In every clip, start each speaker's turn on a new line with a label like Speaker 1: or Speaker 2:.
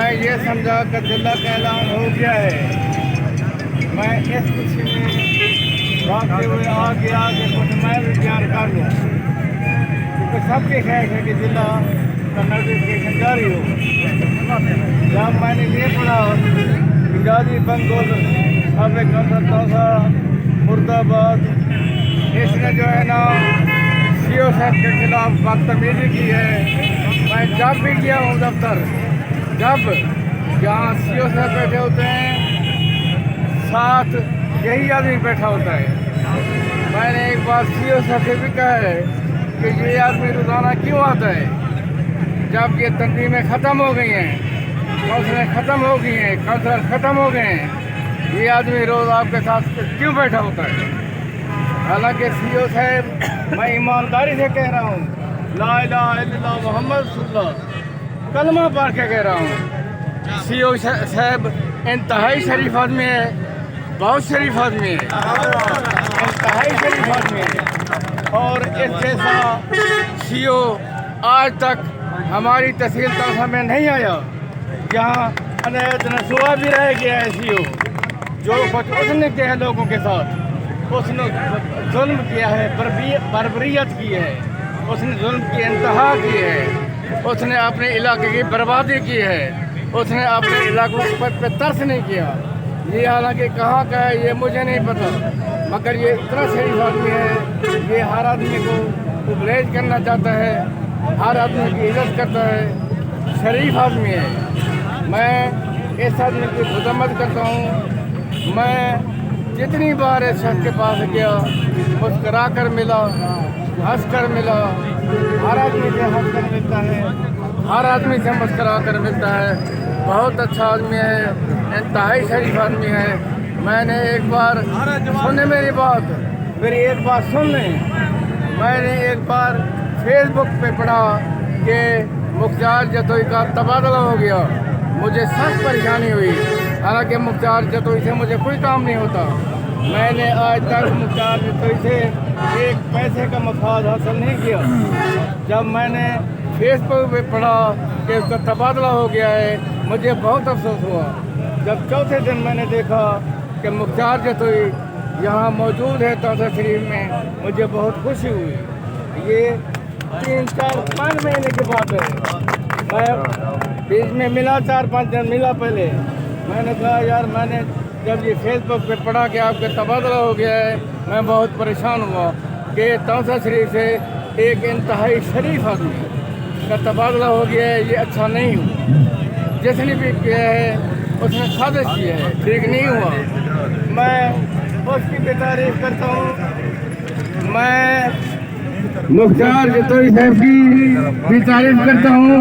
Speaker 1: मैं ये समझा कि जिला का ऐलान हो गया है। मैं इस खुशी में भागते हुए आगे कुछ मैं भी बयान कर लूँ, क्योंकि सबकी ख्वाहिश है कि जिला का नोटिफिकेशन जारी हो। जब मैंने ये पढ़ा इजाजी बंगोल साबिक तौसा मुर्दाबाद, इसने जो है ना सीओ साहब के खिलाफ बदतमीजी की है। मैं जब भी गया हूँ दफ्तर, जब जहाँ सीओ साहब बैठे होते हैं साथ यही आदमी बैठा होता है। मैंने एक बार सीओ साहब से भी कहा है कि ये आदमी रोजाना क्यों आता है, जब ये तंजीमें ख़त्म हो गई हैं, काउंसलें ख़त्म हो गई हैं, काउंसलर ख़त्म हो गए हैं, ये आदमी रोज़ आपके साथ क्यों बैठा होता है। हालांकि सीओ साहब मैं ईमानदारी से कह रहा हूँ, ला इलाहा इल्लल्लाह मुहम्मद रसूलुल्लाह कलमा पढ़ के कह रहा हूँ। सीओ साहब इंतहाई शरीफ आदमी है, बहुत शरीफ आदमी है, इंतहाई शरीफ आदमी है। और इस जैसा सीओ आज तक हमारी तहसील तौसा में नहीं आया, जहाँ अनैत नसूआ भी रह गया है। सीओ जो कुछ उसने किया है लोगों के साथ, उसने जुल्म किया है, बर्बरियत की है, उसने जुल्म की इंतहा की है, उसने अपने इलाके की बर्बादी की है, उसने अपने इलाकों पर तरस नहीं किया। ये हालांकि कहाँ का है ये मुझे नहीं पता, मगर ये इतना शरीफ आदमी है, ये हर आदमी को उपलेज करना चाहता है, हर आदमी की इज्जत करता है, शरीफ आदमी है। मैं इस आदमी की खुदमत करता हूँ। मैं जितनी बार इस शख्स के पास गया, मुस्करा कर मिला, हंस कर मिला, हर आदमी से हंस कर मिलता है, हर आदमी से मुस्करा कर मिलता है। बहुत अच्छा आदमी है, इंतहाई शरीफ आदमी है। मैंने एक बार सुने मेरी बात, मेरी एक बात सुन लें। मैंने एक बार फेसबुक पे पढ़ा कि मुख्तार जतोई का तबादला हो गया, मुझे सख्त परेशानी हुई। हालांकि मुख्तार जतोई से मुझे कोई काम नहीं होता। मैंने आज तक मुख्तार जतोई से एक पैसे का मफाद हासिल नहीं किया। जब मैंने फेसबुक पे पढ़ा कि उसका तबादला हो गया है, मुझे बहुत अफसोस हुआ। जब चौथे दिन मैंने देखा कि मुख्तार जतोई यहाँ मौजूद है तौसा शरीफ में, मुझे बहुत खुशी हुई। ये 3-4-5 महीने की बात है। मैं बीच में मिला, 4-5 दिन मिला पहले। मैंने कहा यार, मैंने जब ये फेसबुक पे पढ़ा कि आपका तबादला हो गया है, मैं बहुत परेशान हुआ कि तौसा शरीफ से एक इंतहाई शरीफ आदमी का तबादला हो गया है, ये अच्छा नहीं हुआ। जिसने भी किया है उसने साजिश की है, ठीक नहीं हुआ। मैं उसकी भी तारीफ करता हूँ। मैं मुख्तार जतोई साहब की भी तारीफ करता हूँ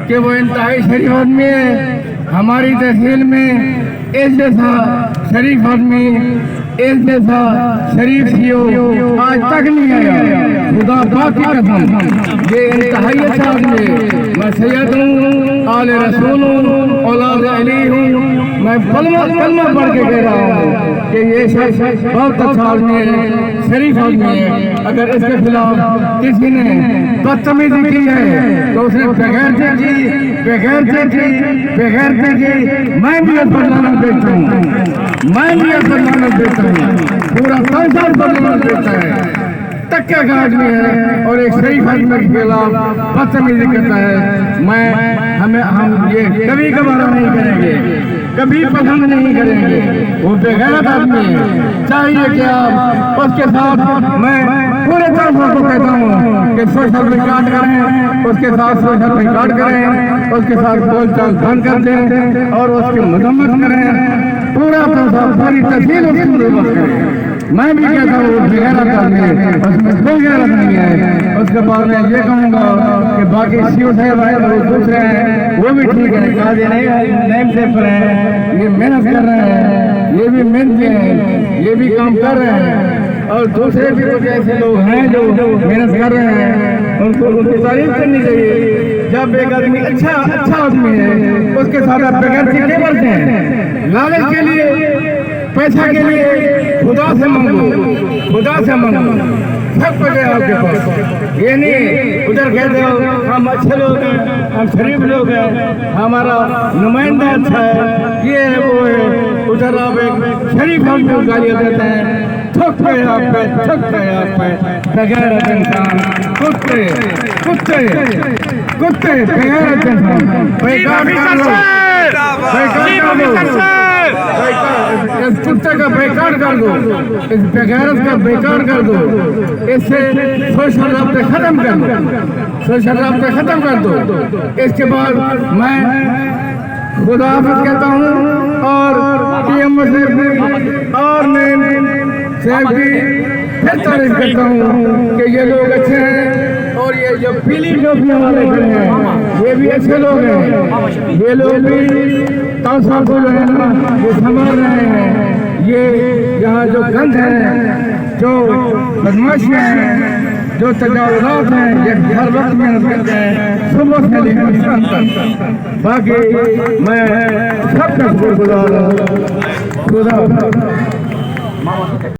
Speaker 1: कि वो इंतहाई शरीफ आदमी है। हमारी तहसील में इस जैसा शरीफ आदमी, इस जैसा शरीफ सीओ आज तक नहीं आया। खुदा पाक की कसम, ये इंतहाई अच्छा आदमी है। मैं सैयद हूँ, आले रसूल हूँ, औलाद अली हूँ। मैं कलमा पढ़ के कह रहा हूँ कि ये शख्स बहुत अच्छा आदमी है, शरीफ आदमी है। अगर इसके खिलाफ किसी ने बदतमीजी की है तो उसने बगैर की मैं भी इस पर लानत देता हूँ, मैं भी इस पर लानत देता हूँ। पूरा संसार पर लानत देता है। तक्का का आदमी है और एक शरीफ आदमी के खिलाफ बदतमीजी करता है। हम ये कभी गवारा नहीं करेंगे, कभी पसंद नहीं करेंगे। वो बेगैरत आदमी है। चाहिए कि आप उसके साथ, मैं पूरे तरफ को कहता हूँ कि सोशल रिकॉर्ड करें, उसके साथ सोशल रिकॉर्ड करें, उसके साथ बोलचाल बंद कर दें और उसकी मजम्मत करें। पूरा सारी तहसील उसकी मजम्मत करें। मैं भी कहता हूँ वो बेगैरत आदमी है, उसमें कोई गैरत नहीं है। उसके बाद मैं ये कहूँगा कि बाकी सीओ साहब आए वो दूसरे हैं, वो भी ठीक है, काजी नेम से पर हैं, ये मेहनत कर रहे हैं, ये भी मेहनती हैं, ये भी काम कर रहे हैं। और दूसरे भी कुछ ऐसे लोग हैं जो मेहनत कर रहे हैं, उनको उनकी तारीफ करनी चाहिए। जब एक आदमी अच्छा आदमी है, उसके साथ आप बगैर क्यों करते हैं? लालच के लिए, पैसा के लिए खुदा से मांगो, खुदा से मांगो। सब कुछ है आपके पास। ये नहीं उधर कहते हो हम अच्छे लोग हैं, हम शरीफ लोग हैं, हमारा नुमाइंदा अच्छा है, ये है वो है, उधर आप एक शरीफ आदमी को गालियाँ देते हैं, थक गए आप पे, थक गए आप पे, बगैरत इंसान, कुत्ते कुत्ते कुत्ते बगैरत इंसान, बेकार कर दो, इस कुत्ते का बेकार कर दो, इस बेगैरत का बेकार कर दो, इससे सोशल राब्ते खत्म कर दो, सोशल राब्ते खत्म कर दो। इसके बाद मैं खुदा हाफिज कहता हूँ और पीएम और मैं साहब की फिर तारीफ करता हूँ कि ये लोग अच्छे हैं और ये जो पीली टोपियाँ वाले खड़े हैं ये भी अच्छे लोग हैं। ये लोग भी तासा को जो है ना ये संभाल रहे हैं। ये यहाँ जो गंद है, जो बदमाशियाँ हैं, जो तजावुज़ात हैं, ये हर वक्त मेहनत करते हैं सुबह से लेकर शाम तक। बाकी मैं सबका शुक्रगुजार हूँ। खुदा